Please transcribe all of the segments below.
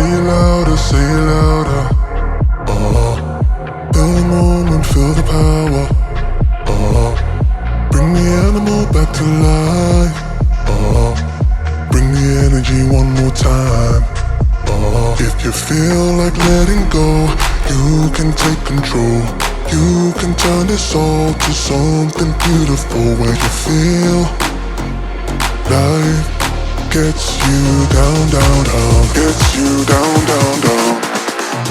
it louder, say it louder. Feel the moment, feel the power. Bring the animal back to life. Bring the energy one more time. If you feel like letting go, you can take control. You can turn this all to something beautiful, where you feel life gets you down, down, down, gets you down, down, down.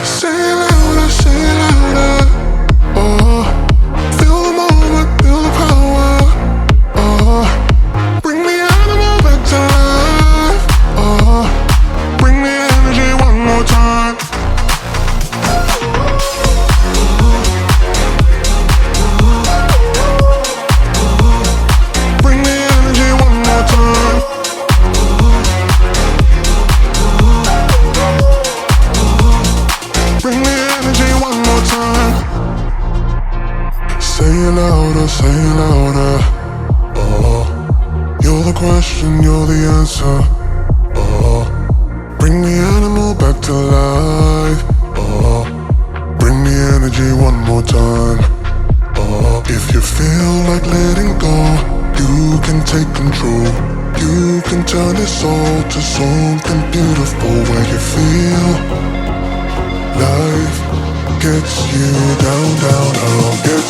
Say it louder, say it louder. Feel the moment, feel the power. Bring the animal back to life. Bring the energy one more time. Bring the energy one more time. Bring the energy one more time. Say it louder, say it louder. You're the question, you're the answer. Bring the animal back to life. Bring the energy one more time. If you feel like letting go, you can take control. You can turn this all to something beautiful, where you feel life gets you down, down, down, gets